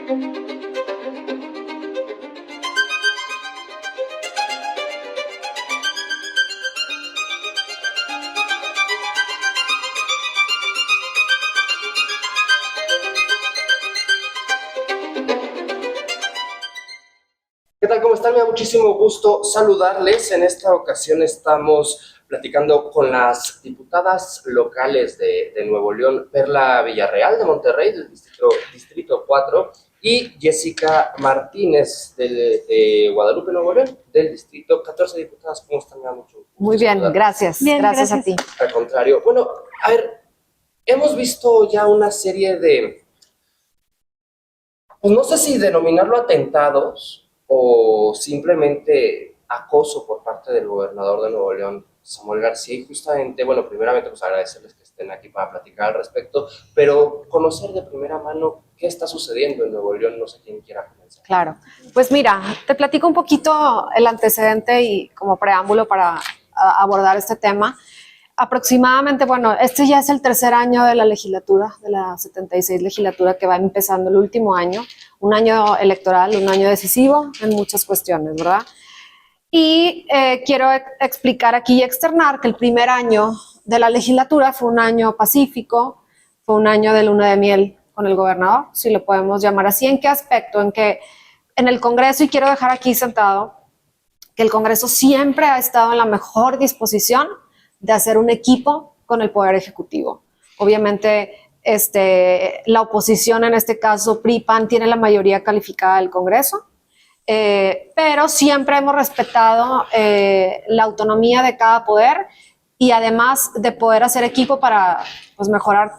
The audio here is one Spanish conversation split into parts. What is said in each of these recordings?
¿Qué tal? ¿Cómo están? Me da muchísimo gusto saludarles. En esta ocasión estamos platicando con las diputadas locales de Nuevo León, Perla Villarreal de Monterrey, del distrito 4, y Jessica Martínez de Guadalupe, Nuevo León, del distrito 14. Diputadas, ¿cómo están? Me da mucho gusto. Muy bien, gracias. Bien, gracias a ti. Al contrario. Bueno, a ver, hemos visto ya una serie de, pues no sé si denominarlo atentados, o simplemente acoso por parte del gobernador de Nuevo León, Samuel García, y justamente, bueno, primeramente pues agradecerles que estén aquí para platicar al respecto, pero conocer de primera mano qué está sucediendo en Nuevo León. No sé quién quiera comenzar. Claro, pues mira, te platico un poquito el antecedente y como preámbulo para abordar este tema. Aproximadamente, bueno, este ya es el tercer año de la legislatura, de la 76 legislatura, que va empezando el último año, un año electoral, un año decisivo en muchas cuestiones, ¿verdad? Y quiero explicar aquí y externar que el primer año de la legislatura fue un año pacífico, fue un año de luna de miel con el gobernador, si lo podemos llamar así. ¿En qué aspecto? En que en el Congreso, y quiero dejar aquí sentado, que el Congreso siempre ha estado en la mejor disposición de hacer un equipo con el Poder Ejecutivo. Obviamente, la oposición, en este caso PRI-PAN, tiene la mayoría calificada del Congreso, pero siempre hemos respetado la autonomía de cada poder y además de poder hacer equipo para pues, mejorar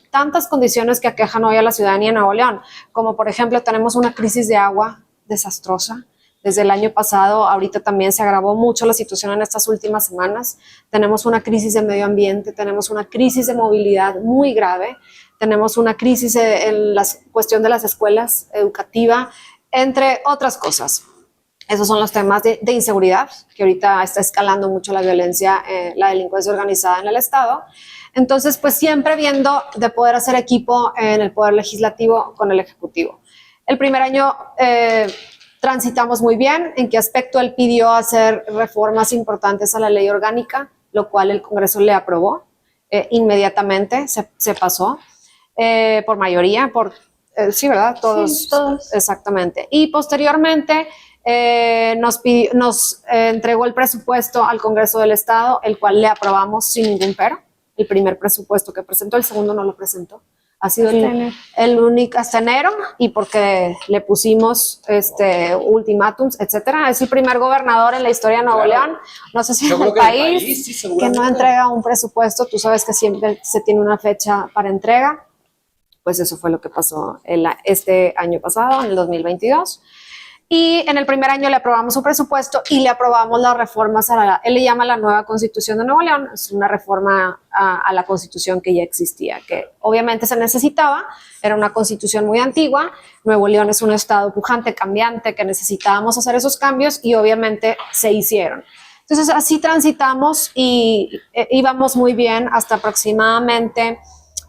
tantas condiciones que aquejan hoy a la ciudadanía de Nuevo León, como por ejemplo tenemos una crisis de agua desastrosa. Desde el año pasado, ahorita también se agravó mucho la situación en estas últimas semanas. Tenemos una crisis de medio ambiente, tenemos una crisis de movilidad muy grave, tenemos una crisis en la cuestión de las escuelas educativas, entre otras cosas. Esos son los temas de inseguridad, que ahorita está escalando mucho la violencia, la delincuencia organizada en el Estado. Entonces, pues siempre viendo de poder hacer equipo en el Poder Legislativo con el Ejecutivo. El primer año transitamos muy bien. ¿En qué aspecto? Él pidió hacer reformas importantes a la ley orgánica, lo cual el Congreso le aprobó. Inmediatamente se pasó por mayoría, sí, ¿verdad? Todos. Sí, todos. Exactamente. Y posteriormente nos entregó el presupuesto al Congreso del Estado, el cual le aprobamos sin ningún pero. El primer presupuesto que presentó, el segundo no lo presentó. Ha sido el único hasta enero, y porque le pusimos ultimátums, etcétera. Es el primer gobernador en la historia de Nuevo León, no sé si en el país, sí, que no entrega un presupuesto. Tú sabes que siempre se tiene una fecha para entrega. Pues eso fue lo que pasó este año pasado, en el 2022. Y en el primer año le aprobamos su presupuesto y le aprobamos las reformas él le llama la nueva Constitución de Nuevo León. Es una reforma a la Constitución que ya existía, que obviamente se necesitaba. Era una Constitución muy antigua. Nuevo León es un estado pujante, cambiante, que necesitábamos hacer esos cambios y obviamente se hicieron. Entonces así transitamos y íbamos muy bien hasta aproximadamente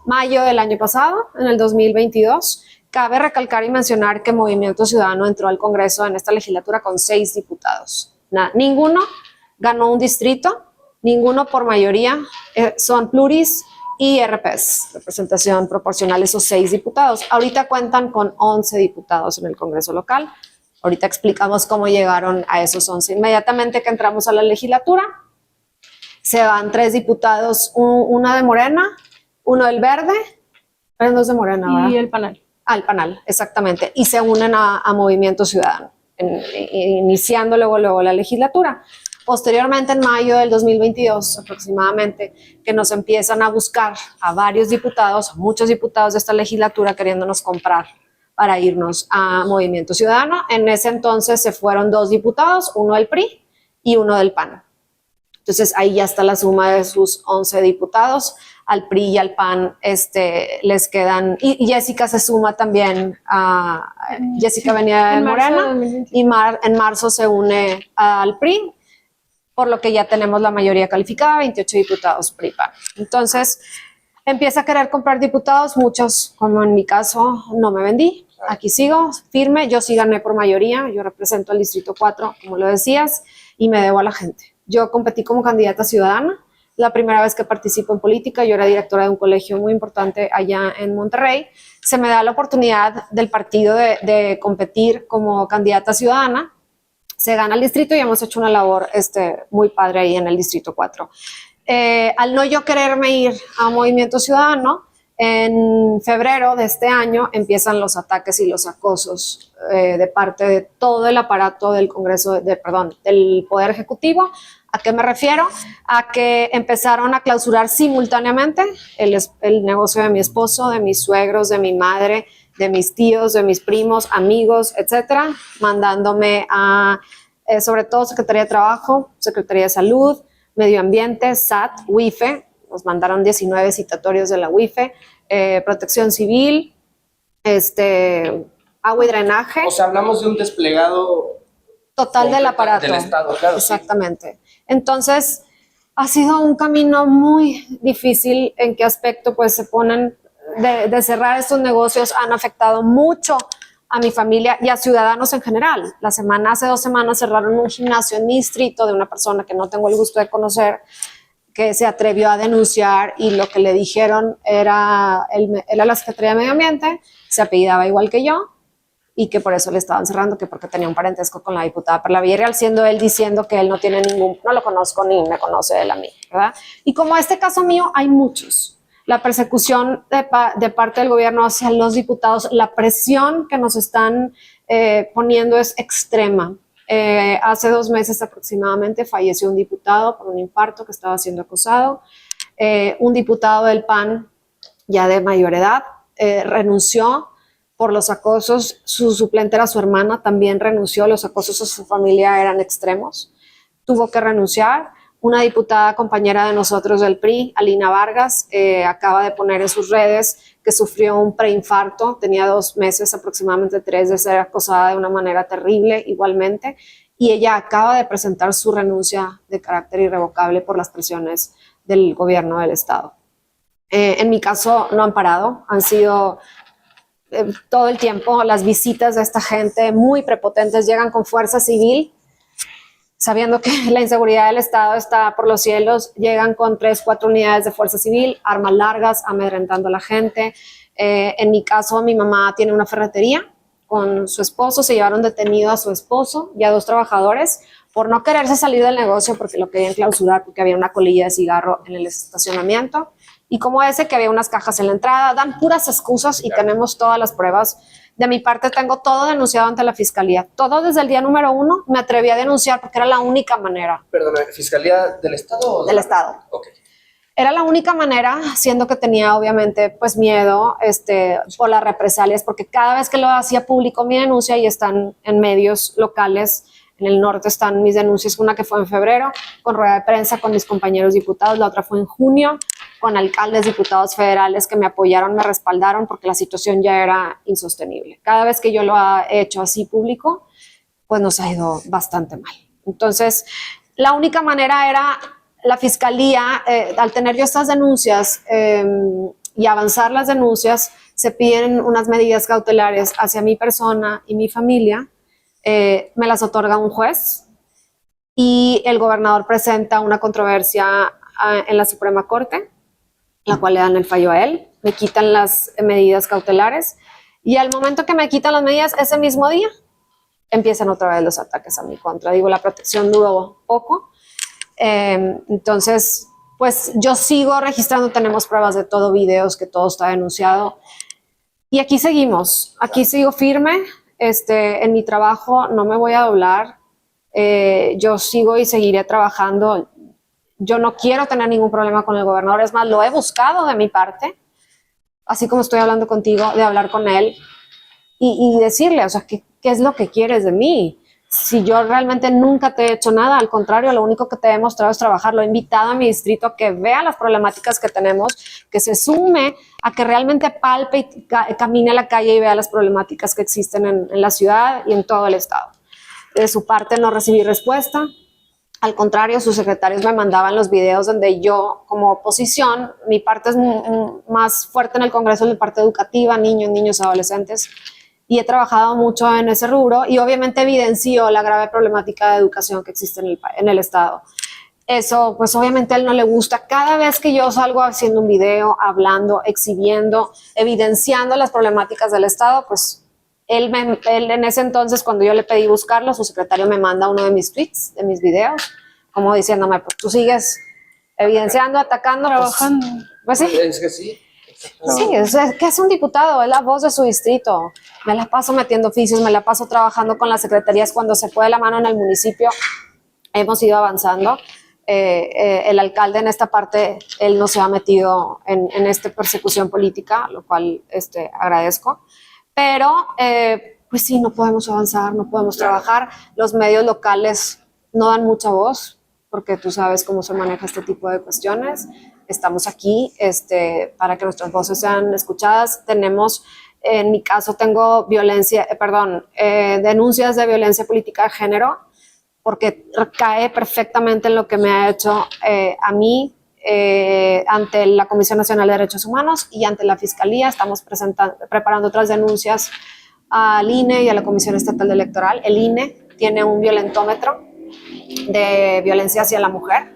mayo del año pasado, en el 2022. Cabe recalcar y mencionar que Movimiento Ciudadano entró al Congreso en esta legislatura con 6 diputados. Ninguno ganó un distrito, ninguno por mayoría, son pluris y RPs, representación proporcional, esos 6 diputados. Ahorita cuentan con 11 diputados en el Congreso local. Ahorita explicamos cómo llegaron a esos 11. Inmediatamente que entramos a la legislatura, se van 3 diputados, una de Morena, uno del Verde, eran 2 de Morena, ¿verdad? Y el PANAL. Al PANAL, exactamente, y se unen a Movimiento Ciudadano, iniciando luego la legislatura. Posteriormente, en mayo del 2022 aproximadamente, que nos empiezan a buscar a varios diputados, muchos diputados de esta legislatura queriéndonos comprar para irnos a Movimiento Ciudadano. En ese entonces se fueron 2 diputados, uno del PRI y uno del PAN. Entonces ahí ya está la suma de sus 11 diputados. Al PRI y al PAN les quedan, y Jessica se suma también Jessica venía de Morena, y en marzo se une al PRI, por lo que ya tenemos la mayoría calificada, 28 diputados PRI-PAN. Entonces empieza a querer comprar diputados, muchos, como en mi caso, no me vendí, aquí sigo firme. Yo sí gané por mayoría, yo represento al Distrito 4, como lo decías, y me debo a la gente. Yo competí como candidata ciudadana, la primera vez que participo en política. Yo era directora de un colegio muy importante allá en Monterrey. Se me da la oportunidad del partido de competir como candidata ciudadana. Se gana el distrito y hemos hecho una labor muy padre ahí en el Distrito 4. Al no yo quererme ir a Movimiento Ciudadano, en febrero de este año empiezan los ataques y los acosos de parte de todo el aparato del Congreso, del Poder Ejecutivo. ¿A qué me refiero? A que empezaron a clausurar simultáneamente el negocio de mi esposo, de mis suegros, de mi madre, de mis tíos, de mis primos, amigos, etcétera, mandándome a, sobre todo, Secretaría de Trabajo, Secretaría de Salud, Medio Ambiente, SAT, WIFE. Nos mandaron 19 citatorios de la WIFE, Protección Civil, agua y drenaje. O sea, hablamos de un desplegado total del aparato. Del Estado, claro. Exactamente. Sí. Entonces, ha sido un camino muy difícil. ¿En qué aspecto? Pues se ponen de cerrar estos negocios, han afectado mucho a mi familia y a ciudadanos en general. Hace 2 semanas cerraron un gimnasio en mi distrito de una persona que no tengo el gusto de conocer, que se atrevió a denunciar, y lo que le dijeron era la Secretaría de Medio Ambiente, se apellidaba igual que yo, y que por eso le estaban cerrando, que porque tenía un parentesco con la diputada Perla Villarreal, siendo él diciendo que él no lo conozco ni me conoce él a mí, ¿verdad? Y como este caso mío, hay muchos. La persecución de parte del gobierno hacia los diputados, la presión que nos están poniendo es extrema. Hace 2 meses aproximadamente falleció un diputado por un infarto que estaba siendo acosado. Un diputado del PAN, ya de mayor edad, renunció por los acosos. Su suplente era su hermana, también renunció. Los acosos a su familia eran extremos. Tuvo que renunciar. Una diputada compañera de nosotros del PRI, Alina Vargas, acaba de poner en sus redes que sufrió un preinfarto. Tenía 2 meses, aproximadamente 3, de ser acosada de una manera terrible igualmente. Y ella acaba de presentar su renuncia de carácter irrevocable por las presiones del gobierno del Estado. En mi caso no han parado, han sido todo el tiempo las visitas de esta gente muy prepotentes. Llegan con fuerza civil, sabiendo que la inseguridad del Estado está por los cielos. Llegan con 3, 4 unidades de fuerza civil, armas largas, amedrentando a la gente. En mi caso, mi mamá tiene una ferretería con su esposo. Se llevaron detenido a su esposo y a 2 trabajadores por no quererse salir del negocio, porque lo querían clausurar porque había una colilla de cigarro en el estacionamiento. Y como ese, que había unas cajas en la entrada. Dan puras excusas y tenemos todas las pruebas. De mi parte tengo todo denunciado ante la Fiscalía. Todo desde el día número 1 me atreví a denunciar porque era la única manera. Perdón, ¿Fiscalía del Estado? O del Estado. Ok. Era la única manera, siendo que tenía obviamente pues miedo por las represalias, porque cada vez que lo hacía público mi denuncia, y están en medios locales, en el norte están mis denuncias, una que fue en febrero, con rueda de prensa con mis compañeros diputados, la otra fue en junio, con alcaldes, diputados federales que me apoyaron, me respaldaron, porque la situación ya era insostenible. Cada vez que yo lo he hecho así público, pues nos ha ido bastante mal. Entonces, la única manera era la Fiscalía. Al tener yo estas denuncias y avanzar las denuncias, se piden unas medidas cautelares hacia mi persona y mi familia. Me las otorga un juez y el gobernador presenta una controversia en la Suprema Corte, la cual le dan el fallo a él, me quitan las medidas cautelares, y al momento que me quitan las medidas, ese mismo día, empiezan otra vez los ataques a mi contra. Digo, la protección duró poco. Entonces, pues yo sigo registrando, tenemos pruebas de todo, videos, que todo está denunciado. Y aquí seguimos, aquí sigo firme. En mi trabajo no me voy a doblar. Yo sigo y seguiré trabajando. Yo no quiero tener ningún problema con el gobernador. Es más, lo he buscado de mi parte, así como estoy hablando contigo, de hablar con él y decirle, o sea, ¿qué es lo que quieres de mí? Si yo realmente nunca te he hecho nada, al contrario, lo único que te he demostrado es trabajar. Lo he invitado a mi distrito a que vea las problemáticas que tenemos, que se sume a que realmente palpe y camine a la calle y vea las problemáticas que existen en la ciudad y en todo el estado. De su parte no recibí respuesta. Al contrario, sus secretarios me mandaban los videos donde yo, como oposición, mi parte es más fuerte en el Congreso, la parte educativa, niños, adolescentes, y he trabajado mucho en ese rubro y obviamente evidenció la grave problemática de educación que existe en el Estado. Eso, pues obviamente a él no le gusta. Cada vez que yo salgo haciendo un video, hablando, exhibiendo, evidenciando las problemáticas del Estado, pues él en ese entonces, cuando yo le pedí buscarlo, su secretario me manda uno de mis tweets, de mis videos, como diciéndome, pues tú sigues evidenciando, atacando, trabajando. Pues sí. Es que sí. Sí, ¿qué hace un diputado? Es la voz de su distrito. Me la paso metiendo oficios, me la paso trabajando con las secretarías cuando se puede la mano en el municipio. Hemos ido avanzando. El alcalde en esta parte, él no se ha metido en esta persecución política, lo cual agradezco. Pero, pues sí, no podemos avanzar, no podemos trabajar. Los medios locales no dan mucha voz, porque tú sabes cómo se maneja este tipo de cuestiones. Estamos aquí para que nuestras voces sean escuchadas. Tenemos, en mi caso, tengo denuncias de violencia política de género, porque cae perfectamente en lo que me ha hecho a mí ante la Comisión Nacional de Derechos Humanos y ante la Fiscalía. Estamos preparando otras denuncias al INE y a la Comisión Estatal Electoral. El INE tiene un violentómetro de violencia hacia la mujer,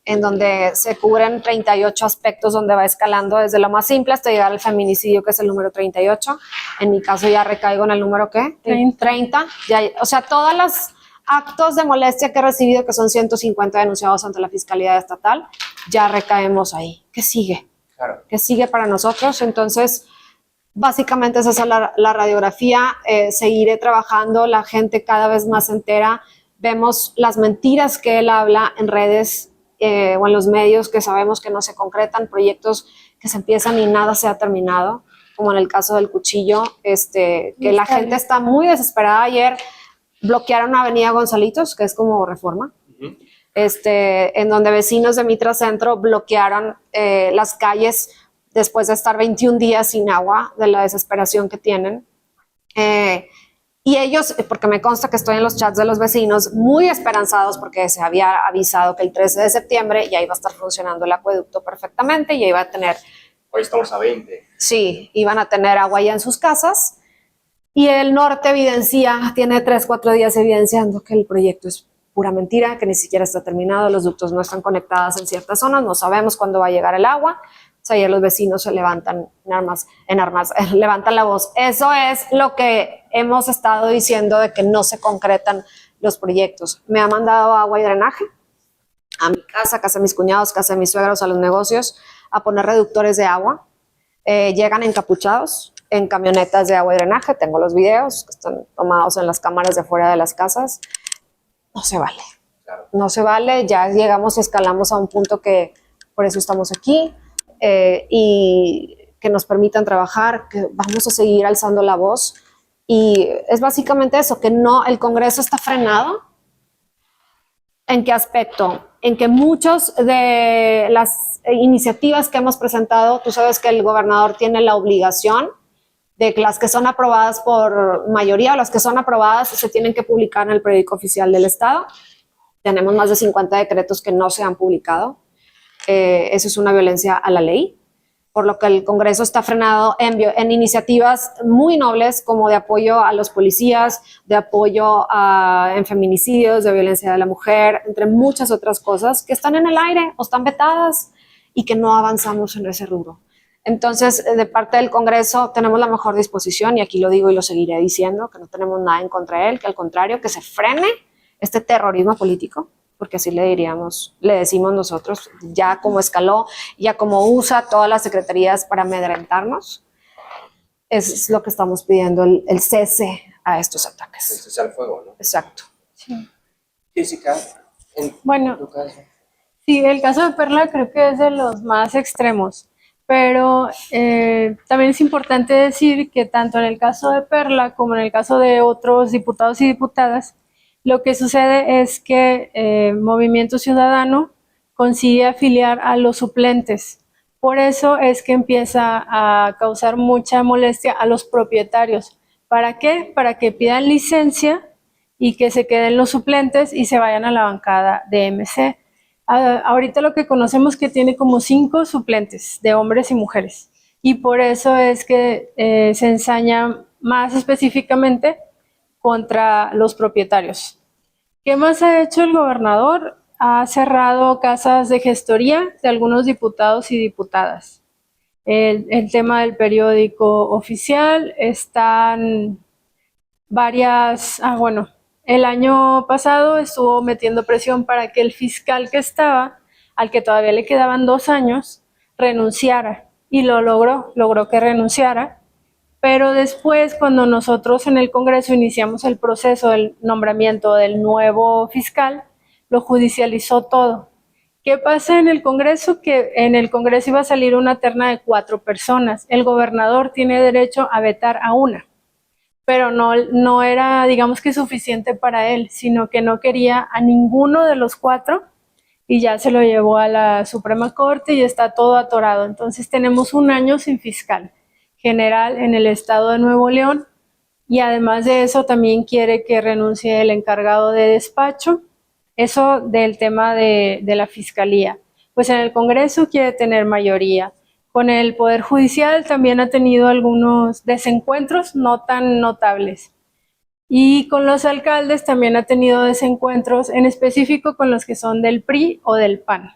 en donde se cubren 38 aspectos, donde va escalando desde lo más simple hasta llegar al feminicidio, que es el número 38. En mi caso ya recaigo en el número, ¿qué? 30. Ya, o sea, todas las actos de molestia que he recibido, que son 150 denunciados ante la Fiscalía Estatal, ya recaemos ahí. ¿Qué sigue? Claro. ¿Qué sigue para nosotros? Entonces, básicamente esa es la radiografía. Seguiré trabajando, la gente cada vez más se entera. Vemos las mentiras que él habla en redes o en los medios, que sabemos que no se concretan, proyectos que se empiezan y nada se ha terminado, como en el caso del cuchillo, que la gente está muy desesperada. Ayer bloquearon Avenida Gonzalitos, que es como Reforma, en donde vecinos de Mitra Centro bloquearon las calles después de estar 21 días sin agua, de la desesperación que tienen. Y ellos, porque me consta que estoy en los chats de los vecinos, muy esperanzados, porque se había avisado que el 13 de septiembre ya iba a estar funcionando el acueducto perfectamente, y ya iba a tener... Hoy estamos a 20. Sí, iban a tener agua ya en sus casas. Y el norte tiene 3-4 días evidenciando que el proyecto es pura mentira, que ni siquiera está terminado, los ductos no están conectados en ciertas zonas, no sabemos cuándo va a llegar el agua. O sea, ayer los vecinos se levantan levantan la voz. Eso es lo que hemos estado diciendo, de que no se concretan los proyectos. Me ha mandado agua y drenaje a mi casa de mis cuñados, casa de mis suegros, a los negocios, a poner reductores de agua. Llegan encapuchados en camionetas de agua y drenaje. Tengo los videos que están tomados en las cámaras de afuera de las casas. No se vale. Claro. No se vale. Ya llegamos y escalamos a un punto que por eso estamos aquí. Y que nos permitan trabajar, que vamos a seguir alzando la voz. Y es básicamente eso, que no, el Congreso está frenado. ¿En qué aspecto? En que muchas de las iniciativas que hemos presentado, tú sabes que el gobernador tiene la obligación de que las que son aprobadas por mayoría, o las que son aprobadas, se tienen que publicar en el periódico oficial del Estado. Tenemos más de 50 decretos que no se han publicado. Eso es una violencia a la ley, por lo que el Congreso está frenado en iniciativas muy nobles, como de apoyo a los policías, de apoyo en feminicidios, de violencia de la mujer, entre muchas otras cosas que están en el aire o están vetadas y que no avanzamos en ese rubro. Entonces, de parte del Congreso tenemos la mejor disposición, y aquí lo digo y lo seguiré diciendo, que no tenemos nada en contra de él, que al contrario, que se frene este terrorismo político, porque así le decimos nosotros, ya como escaló, ya como usa todas las secretarías para amedrentarnos. Eso es lo que estamos pidiendo, el cese a estos ataques. El cese al fuego, ¿no? Exacto. Sí. Jessica, en Bueno, tu caso. sí, el caso de Perla creo que es de los más extremos, pero también es importante decir que tanto en el caso de Perla como en el caso de otros diputados y diputadas, lo que sucede es que Movimiento Ciudadano consigue afiliar a los suplentes. Por eso es que empieza a causar mucha molestia a los propietarios. ¿Para qué? Para que pidan licencia y que se queden los suplentes y se vayan a la bancada de MC. Ahorita lo que conocemos es que tiene como 5 suplentes de hombres y mujeres. Y por eso es que se ensaña más específicamente contra los propietarios. ¿Qué más ha hecho el gobernador? Ha cerrado casas de gestoría de algunos diputados y diputadas. El tema del periódico oficial, están varias, bueno, el año pasado estuvo metiendo presión para que el fiscal que estaba, al que todavía le quedaban 2 años, renunciara, y lo logró que renunciara. Pero después, cuando nosotros en el Congreso iniciamos el proceso del nombramiento del nuevo fiscal, lo judicializó todo. ¿Qué pasa en el Congreso? Que en el Congreso iba a salir una terna de 4 personas. El gobernador tiene derecho a vetar a una, pero no era, digamos que suficiente para él, sino que no quería a ninguno de los 4 y ya se lo llevó a la Suprema Corte y está todo atorado. Entonces tenemos 1 año sin fiscal general en el estado de Nuevo León, y además de eso también quiere que renuncie el encargado de despacho. Eso del tema de la fiscalía. Pues en el Congreso quiere tener mayoría. Con el Poder Judicial también ha tenido algunos desencuentros no tan notables. Y con los alcaldes también ha tenido desencuentros, en específico con los que son del PRI o del PAN.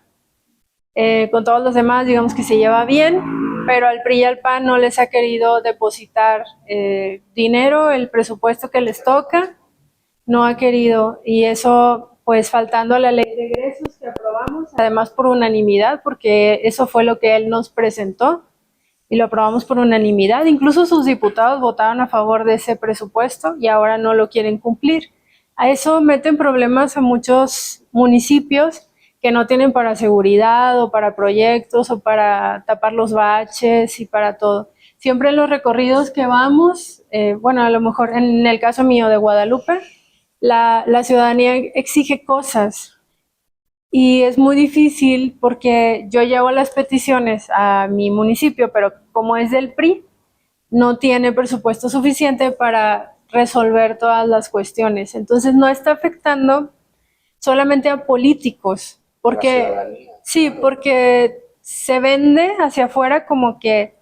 Con todos los demás, digamos que se lleva bien, pero al PRI y al PAN no les ha querido depositar dinero, el presupuesto que les toca, no ha querido, y eso pues faltando a la ley de egresos que aprobamos, además por unanimidad, porque eso fue lo que él nos presentó, y lo aprobamos por unanimidad. Incluso sus diputados votaron a favor de ese presupuesto y ahora no lo quieren cumplir. A eso meten problemas a muchos municipios que no tienen para seguridad o para proyectos o para tapar los baches y para todo. Siempre en los recorridos que vamos, bueno, a lo mejor en el caso mío de Guadalupe, la ciudadanía exige cosas y es muy difícil porque yo llevo las peticiones a mi municipio, pero como es del PRI, no tiene presupuesto suficiente para resolver todas las cuestiones. Entonces no está afectando solamente a políticos, porque sí, porque se vende hacia afuera como que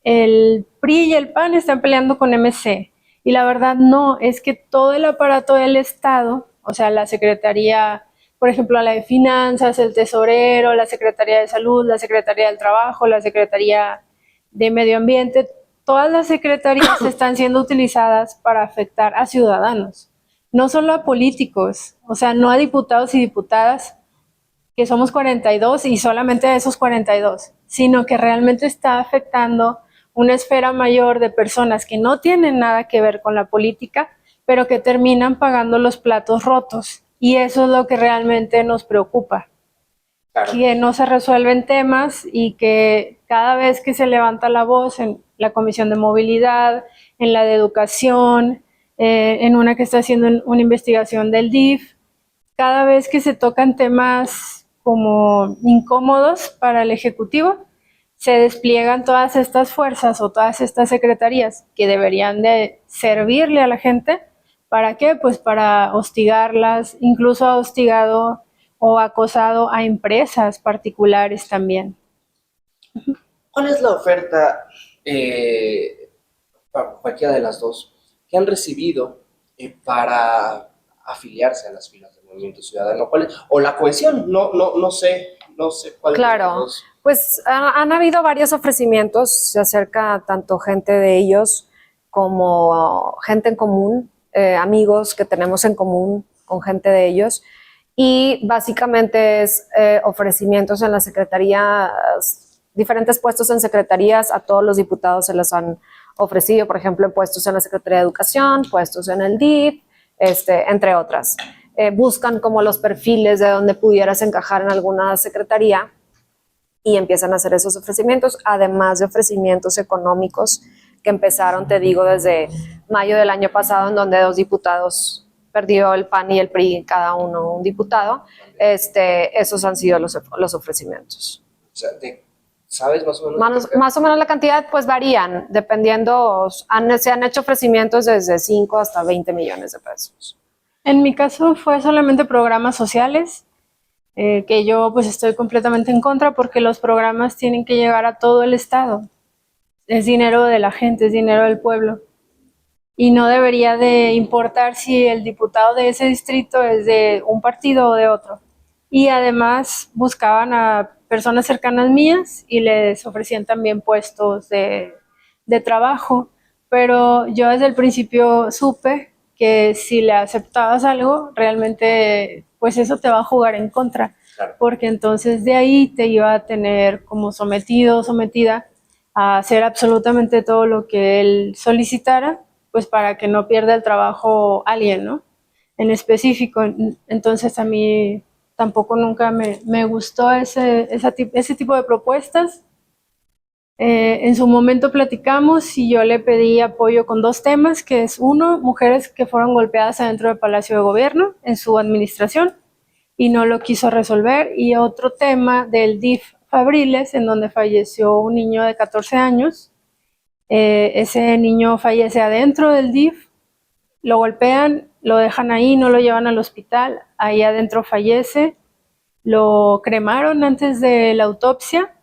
el PRI y el PAN están peleando con MC. Y la verdad no, es que todo el aparato del Estado, o sea, la Secretaría, por ejemplo, la de Finanzas, el Tesorero, la Secretaría de Salud, la Secretaría del Trabajo, la Secretaría de Medio Ambiente, todas las secretarías están siendo utilizadas para afectar a ciudadanos, no solo a políticos, o sea, no a diputados y diputadas, que somos 42 y solamente a esos 42, sino que realmente está afectando una esfera mayor de personas que no tienen nada que ver con la política, pero que terminan pagando los platos rotos. Y eso es lo que realmente nos preocupa. Claro. Que no se resuelven temas y que cada vez que se levanta la voz en la Comisión de Movilidad, en la de Educación, en una que está haciendo una investigación del DIF, cada vez que se tocan temas como incómodos para el Ejecutivo, se despliegan todas estas fuerzas o todas estas secretarías que deberían de servirle a la gente. ¿Para qué? Pues para hostigarlas, incluso ha hostigado o acosado a empresas particulares también. ¿Cuál es la oferta, para cualquiera de las dos, que han recibido para afiliarse a las filas del Movimiento Ciudadano? ¿Cuál es? O la cohesión, no sé cuál claro, de las dos. Pues han habido varios ofrecimientos, se acerca tanto gente de ellos como gente en común, amigos que tenemos en común con gente de ellos, y básicamente es ofrecimientos en la secretaría, diferentes puestos en secretarías, a todos los diputados se les han ofrecido, por ejemplo, puestos en la Secretaría de Educación, puestos en el DIF, entre otras. Buscan como los perfiles de donde pudieras encajar en alguna secretaría y empiezan a hacer esos ofrecimientos, además de ofrecimientos económicos que empezaron, te digo, desde mayo del año pasado, en donde 2 diputados perdió el PAN y el PRI, cada uno un diputado. Esos han sido los ofrecimientos. O sea, ¿sabes más o menos? Más o menos la cantidad, pues varían, dependiendo, se han hecho ofrecimientos desde 5 hasta 20 millones de pesos. En mi caso fue solamente programas sociales, que yo pues estoy completamente en contra porque los programas tienen que llegar a todo el estado. Es dinero de la gente, es dinero del pueblo. y no debería de importar si el diputado de ese distrito es de un partido o de otro. Y además buscaban a personas cercanas mías y les ofrecían también puestos de trabajo, pero yo desde el principio supe que si le aceptabas algo, realmente pues eso te va a jugar en contra, Claro. porque entonces de ahí te iba a tener como sometido o sometida a hacer absolutamente todo lo que él solicitara, pues para que no pierda el trabajo alguien, ¿no? En específico. Entonces a mí tampoco nunca me gustó ese tipo de propuestas. En su momento platicamos y yo le pedí apoyo con 2 temas, que es uno, mujeres que fueron golpeadas adentro del Palacio de Gobierno en su administración y no lo quiso resolver, y otro tema del DIF Fabriles, en donde falleció un niño de 14 años. Ese niño fallece adentro del DIF, lo golpean, lo dejan ahí, no lo llevan al hospital, ahí adentro fallece, lo cremaron antes de la autopsia,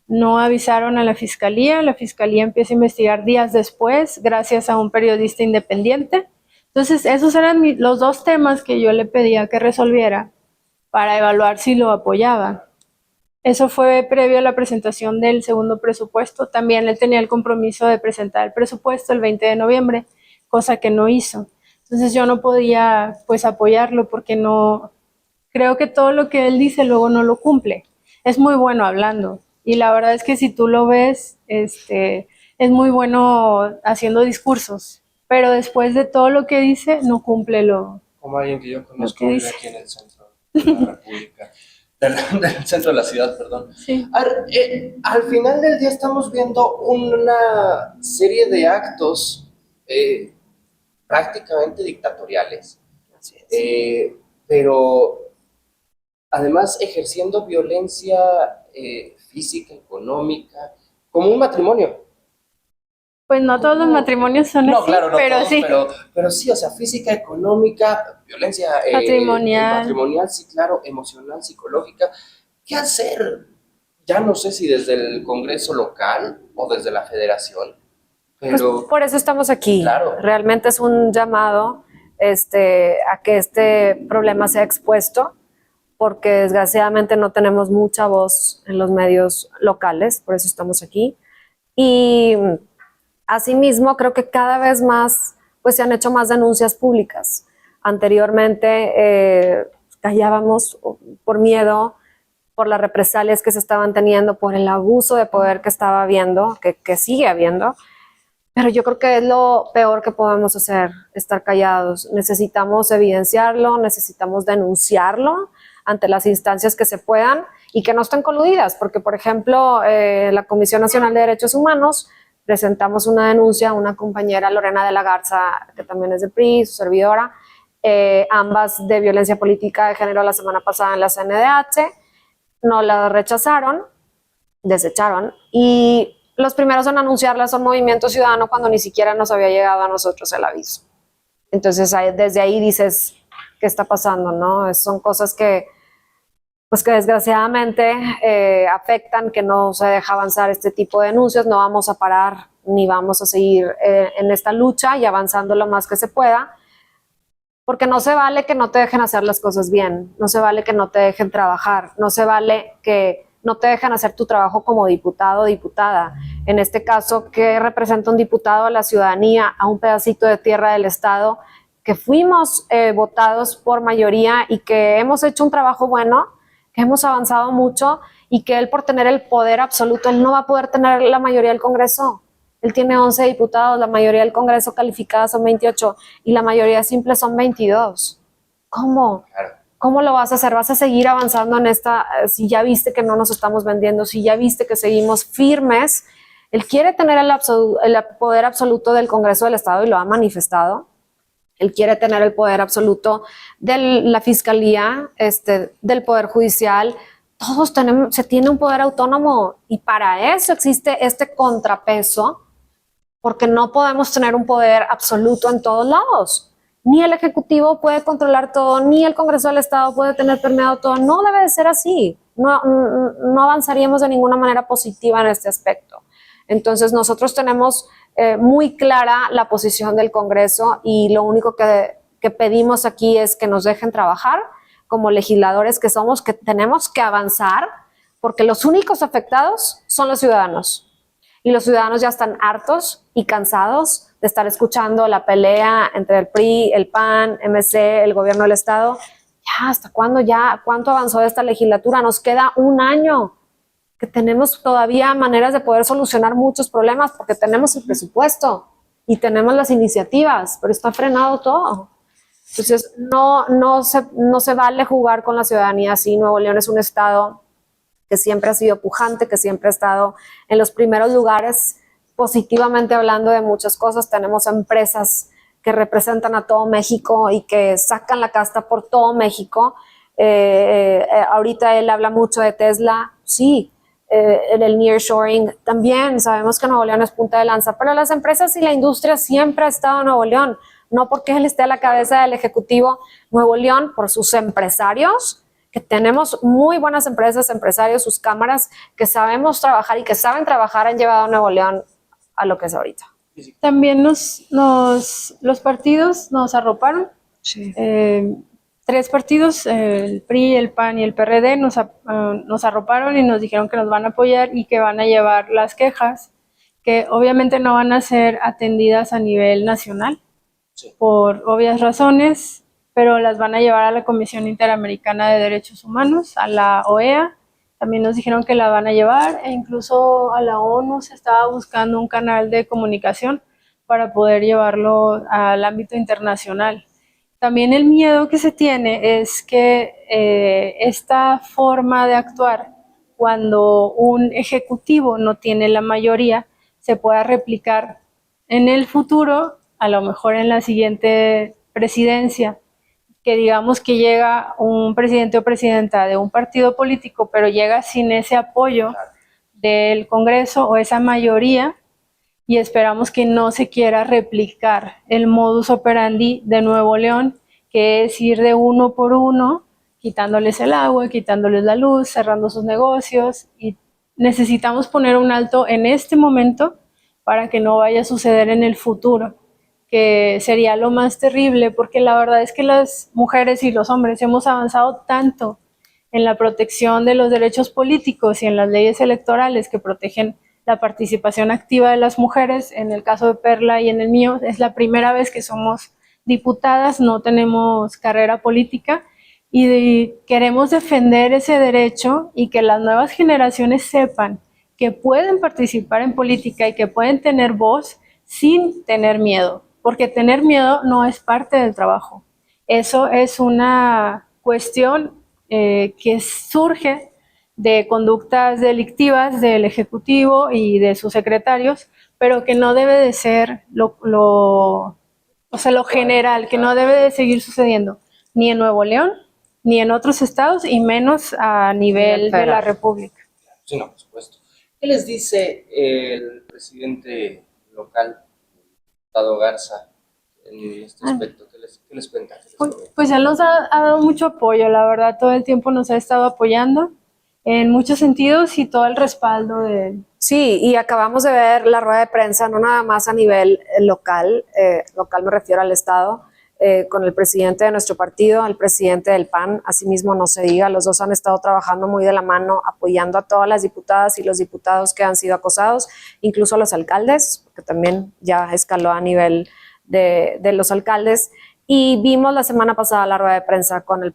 no avisaron a la fiscalía empieza a investigar días después, gracias a un periodista independiente. Entonces, esos eran los 2 temas que yo le pedía que resolviera para evaluar si lo apoyaba. Eso fue previo a la presentación del segundo presupuesto. También él tenía el compromiso de presentar el presupuesto el 20 de noviembre, cosa que no hizo. Entonces yo no podía pues apoyarlo porque no, creo que todo lo que él dice luego no lo cumple. Es muy bueno hablando y la verdad es que si tú lo ves, es muy bueno haciendo discursos, pero después de todo lo que dice no cumple lo. Como alguien que yo conozco ¿Qué vive dice? aquí en el centro de la República, del centro de la ciudad, perdón. Sí. A ver, al final del día estamos viendo una serie de actos prácticamente dictatoriales, Así es. pero además ejerciendo violencia física, económica, como un matrimonio. Pues no todos los matrimonios son No, así, claro, no pero todos, sí. pero sí, o sea, física, económica, violencia patrimonial, sí, claro, emocional, psicológica. ¿Qué hacer? Ya no sé si desde el Congreso local o desde la Federación, Pues pero por eso estamos aquí. claro. Realmente es un llamado a que este problema sea expuesto, porque desgraciadamente no tenemos mucha voz en los medios locales, por eso estamos aquí. Y asimismo, creo que cada vez más pues, se han hecho más denuncias públicas. Anteriormente callábamos por miedo, por las represalias que se estaban teniendo, por el abuso de poder que estaba habiendo, que sigue habiendo. Pero yo creo que es lo peor que podemos hacer, estar callados. Necesitamos evidenciarlo, necesitamos denunciarlo ante las instancias que se puedan y que no estén coludidas, porque, por ejemplo, la Comisión Nacional de Derechos Humanos presentamos una denuncia a una compañera, Lorena de la Garza, que también es de PRI, su servidora, ambas de violencia política de género la semana pasada en la CNDH, no la rechazaron, desecharon, y los primeros en anunciarla son Movimiento Ciudadano cuando ni siquiera nos había llegado a nosotros el aviso. Entonces desde ahí dices, ¿qué está pasando? ¿No? Son cosas que, pues que desgraciadamente afectan, que no se deja avanzar este tipo de denuncias. No vamos a parar ni vamos a seguir en esta lucha y avanzando lo más que se pueda, porque no se vale que no te dejen hacer las cosas bien, no se vale que no te dejen trabajar, no se vale que no te dejan hacer tu trabajo como diputado o diputada. En este caso, ¿qué representa un diputado a la ciudadanía, a un pedacito de tierra del Estado, que fuimos votados por mayoría y que hemos hecho un trabajo bueno, que hemos avanzado mucho y que él por tener el poder absoluto, él no va a poder tener la mayoría del Congreso? Él tiene 11 diputados, la mayoría del Congreso calificada son 28 y la mayoría simple son 22. ¿Cómo? Claro. ¿Cómo lo vas a hacer? ¿Vas a seguir avanzando en esta? Si ya viste que no nos estamos vendiendo, si ya viste que seguimos firmes. Él quiere tener el poder absoluto del Congreso del Estado y lo ha manifestado. Él quiere tener el poder absoluto de la Fiscalía, del Poder Judicial. Todos se tiene un poder autónomo y para eso existe este contrapeso, porque no podemos tener un poder absoluto en todos lados. Ni el Ejecutivo puede controlar todo, ni el Congreso del Estado puede tener permeado todo. No debe de ser así. No avanzaríamos de ninguna manera positiva en este aspecto. Entonces nosotros tenemos muy clara la posición del Congreso y lo único que pedimos aquí es que nos dejen trabajar como legisladores que somos, que tenemos que avanzar, porque los únicos afectados son los ciudadanos. Y los ciudadanos ya están hartos y cansados de estar escuchando la pelea entre el PRI, el PAN, MC, el gobierno del Estado. Ya, ¿hasta cuándo ya? ¿Cuánto avanzó esta legislatura? Nos queda un año, que tenemos todavía maneras de poder solucionar muchos problemas porque tenemos el presupuesto y tenemos las iniciativas, pero está frenado todo. Entonces, no se vale jugar con la ciudadanía así. Nuevo León es un estado que siempre ha sido pujante, que siempre ha estado en los primeros lugares, positivamente hablando de muchas cosas. Tenemos empresas que representan a todo México y que sacan la casta por todo México. Ahorita él habla mucho de Tesla, sí, en el nearshoring también. Sabemos que Nuevo León es punta de lanza, pero las empresas y la industria siempre ha estado en Nuevo León, no porque él esté a la cabeza del Ejecutivo. Nuevo León, por sus empresarios, que tenemos muy buenas empresas, empresarios, sus cámaras, que sabemos trabajar y que saben trabajar, han llevado a Nuevo León a lo que es ahorita. También los partidos nos arroparon. Sí. 3 partidos, el PRI, el PAN y el PRD, nos arroparon y nos dijeron que nos van a apoyar y que van a llevar las quejas, que obviamente no van a ser atendidas a nivel nacional, sí, por obvias razones, pero las van a llevar a la Comisión Interamericana de Derechos Humanos, a la OEA. También nos dijeron que la van a llevar, e incluso a la ONU se estaba buscando un canal de comunicación para poder llevarlo al ámbito internacional. También el miedo que se tiene es que esta forma de actuar, cuando un ejecutivo no tiene la mayoría, se pueda replicar en el futuro, a lo mejor en la siguiente presidencia, que digamos que llega un presidente o presidenta de un partido político, pero llega sin ese apoyo del Congreso o esa mayoría, y esperamos que no se quiera replicar el modus operandi de Nuevo León, que es ir de uno por uno, quitándoles el agua, quitándoles la luz, cerrando sus negocios, y necesitamos poner un alto en este momento para que no vaya a suceder en el futuro, que sería lo más terrible, porque la verdad es que las mujeres y los hombres hemos avanzado tanto en la protección de los derechos políticos y en las leyes electorales que protegen la participación activa de las mujeres. En el caso de Perla y en el mío, es la primera vez que somos diputadas, no tenemos carrera política, y queremos defender ese derecho y que las nuevas generaciones sepan que pueden participar en política y que pueden tener voz sin tener miedo, porque tener miedo no es parte del trabajo. Eso es una cuestión que surge de conductas delictivas del Ejecutivo y de sus secretarios, pero que no debe de ser lo general, que no debe de seguir sucediendo ni en Nuevo León, ni en otros estados, y menos a nivel de la República. Sí, no, por supuesto. ¿Qué les dice el presidente local, Dado Garza, en este aspecto? ¿Qué les cuenta? Pues él nos ha dado mucho apoyo, la verdad, todo el tiempo nos ha estado apoyando en muchos sentidos y todo el respaldo de él. Sí, y acabamos de ver la rueda de prensa, no nada más a nivel local me refiero al estado, con el presidente de nuestro partido, el presidente del PAN, asimismo no se diga, los dos han estado trabajando muy de la mano, apoyando a todas las diputadas y los diputados que han sido acosados, incluso a los alcaldes, porque también ya escaló a nivel de los alcaldes. Y vimos la semana pasada la rueda de prensa con los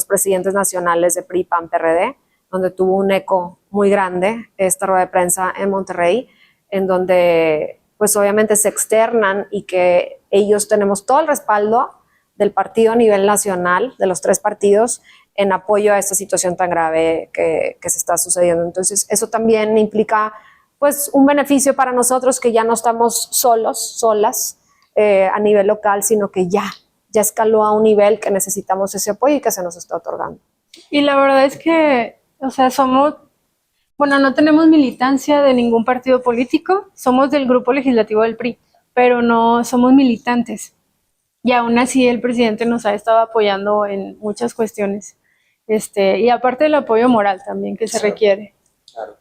presidentes nacionales de PRI, PAN, PRD, donde tuvo un eco muy grande esta rueda de prensa en Monterrey, en donde pues obviamente se externan y que ellos tenemos todo el respaldo del partido a nivel nacional, de los 3 partidos, en apoyo a esta situación tan grave que se está sucediendo. Entonces eso también implica pues un beneficio para nosotros, que ya no estamos solas a nivel local, sino que ya escaló a un nivel que necesitamos ese apoyo y que se nos está otorgando. Y la verdad es que, no tenemos militancia de ningún partido político, somos del grupo legislativo del PRI, pero no somos militantes. Y aún así el presidente nos ha estado apoyando en muchas cuestiones. Y aparte del apoyo moral también que se requiere. Claro.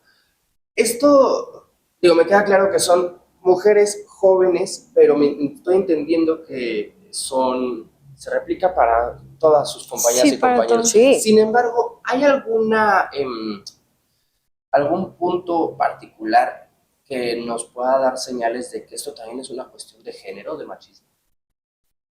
Esto Digo, me queda claro que son mujeres jóvenes, pero me estoy entendiendo que se replica para todas sus compañeras Sí, y para compañeros. todos. Sí. Sin embargo, ¿hay algún punto particular que nos pueda dar señales de que esto también es una cuestión de género, de machismo?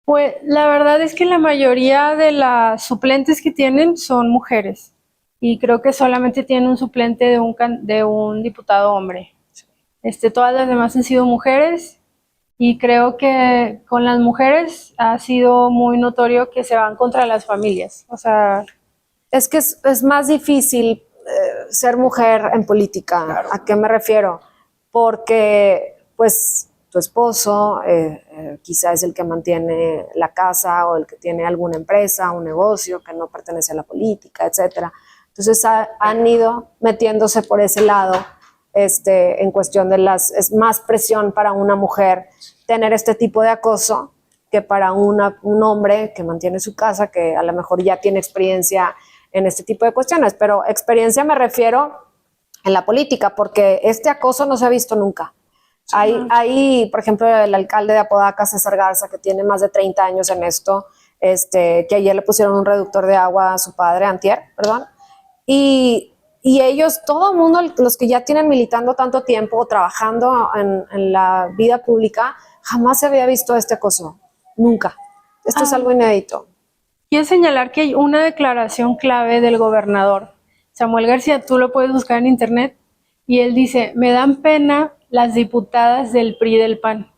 Pues la verdad es que la mayoría de las suplentes que tienen son mujeres y creo que solamente tienen un suplente de un diputado hombre. Todas las demás han sido mujeres y creo que con las mujeres ha sido muy notorio que se van contra las familias. O sea, Es que es más difícil ser mujer en política. Claro. ¿A qué me refiero? Porque, pues, tu esposo quizá es el que mantiene la casa o el que tiene alguna empresa, un negocio que no pertenece a la política, etcétera. Entonces han ido metiéndose por ese lado en cuestión de es más presión para una mujer tener este tipo de acoso que para un hombre que mantiene su casa, que a lo mejor ya tiene experiencia en este tipo de cuestiones, pero experiencia me refiero en la política, porque este acoso no se ha visto nunca. Sí, hay, por ejemplo, el alcalde de Apodaca, César Garza, que tiene más de 30 años en esto, que ayer le pusieron un reductor de agua a su padre, antier, perdón, y ellos, todo el mundo, los que ya tienen militando tanto tiempo, trabajando en la vida pública, jamás se había visto este acoso, nunca. Esto es algo inédito. quiero señalar que hay una declaración clave del gobernador, Samuel García, tú lo puedes buscar en internet, y él dice, me dan pena las diputadas del PRI y del PAN.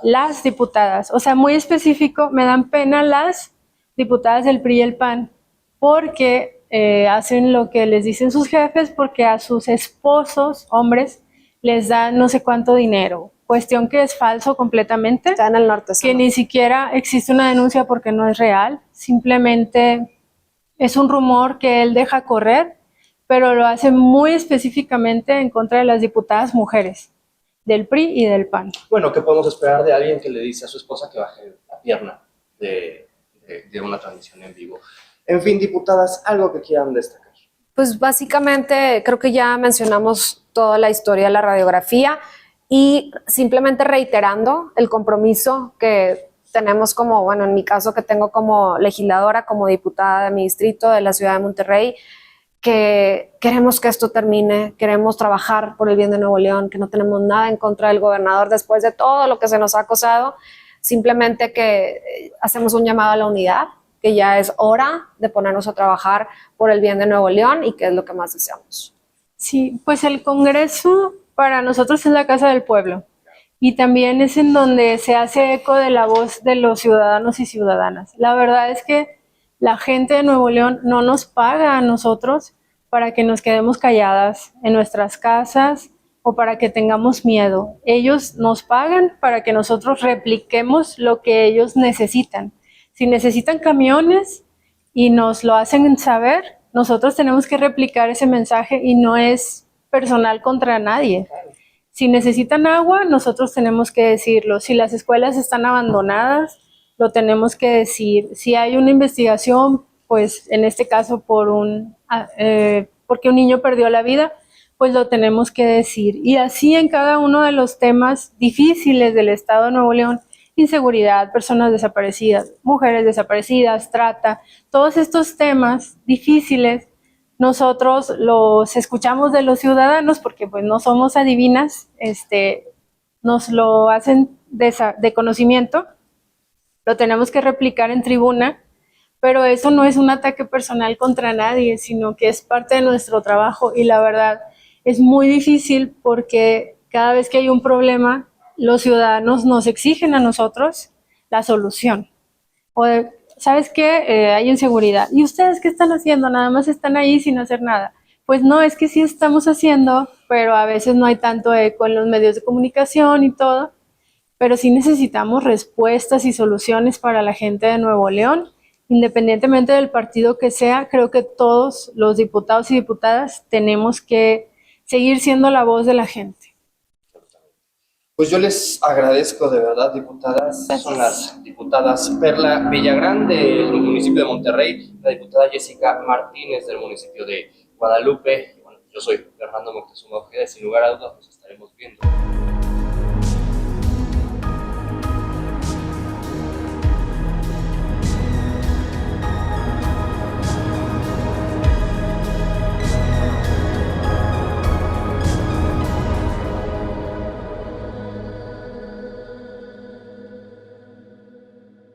Las diputadas, o sea, muy específico, me dan pena las diputadas del PRI y el PAN, porque hacen lo que les dicen sus jefes, porque a sus esposos, hombres, les dan no sé cuánto dinero. Cuestión que es falso completamente. Está en el norte. Que ni siquiera existe una denuncia porque no es real. Simplemente es un rumor que él deja correr, pero lo hace muy específicamente en contra de las diputadas mujeres del PRI y del PAN. Bueno, ¿qué podemos esperar de alguien que le dice a su esposa que baje la pierna de una transmisión en vivo? En fin, diputadas, algo que quieran destacar. Pues básicamente creo que ya mencionamos toda la historia de la radiografía y simplemente reiterando el compromiso que tenemos como, bueno, en mi caso que tengo como legisladora, como diputada de mi distrito de la ciudad de Monterrey, que queremos que esto termine, queremos trabajar por el bien de Nuevo León, que no tenemos nada en contra del gobernador después de todo lo que se nos ha acosado, simplemente que hacemos un llamado a la unidad, que ya es hora de ponernos a trabajar por el bien de Nuevo León y que es lo que más deseamos. Sí, pues el Congreso para nosotros es la casa del pueblo y también es en donde se hace eco de la voz de los ciudadanos y ciudadanas. La verdad es que la gente de Nuevo León no nos paga a nosotros para que nos quedemos calladas en nuestras casas o para que tengamos miedo. Ellos nos pagan para que nosotros repliquemos lo que ellos necesitan. Si necesitan camiones y nos lo hacen saber, nosotros tenemos que replicar ese mensaje y no es personal contra nadie. Si necesitan agua, nosotros tenemos que decirlo. Si las escuelas están abandonadas, lo tenemos que decir. Si hay una investigación, pues en este caso porque un niño perdió la vida, pues lo tenemos que decir. Y así en cada uno de los temas difíciles del Estado de Nuevo León, inseguridad, personas desaparecidas, mujeres desaparecidas, trata, todos estos temas difíciles, nosotros los escuchamos de los ciudadanos porque pues no somos adivinas, nos lo hacen de conocimiento, lo tenemos que replicar en tribuna, pero eso no es un ataque personal contra nadie, sino que es parte de nuestro trabajo y la verdad es muy difícil porque cada vez que hay un problema, los ciudadanos nos exigen a nosotros la solución. O ¿sabes qué? Hay inseguridad. ¿Y ustedes qué están haciendo? Nada más están ahí sin hacer nada. Pues no, es que sí estamos haciendo, pero a veces no hay tanto eco en los medios de comunicación y todo. Pero sí necesitamos respuestas y soluciones para la gente de Nuevo León. Independientemente del partido que sea, creo que todos los diputados y diputadas tenemos que seguir siendo la voz de la gente. Pues yo les agradezco de verdad, diputadas. Son las diputadas Perla Villagrán del municipio de Monterrey, la diputada Jessica Martínez del municipio de Guadalupe. Bueno, Yo soy Fernando Moctezuma Ojeda y sin lugar a dudas nos estaremos viendo.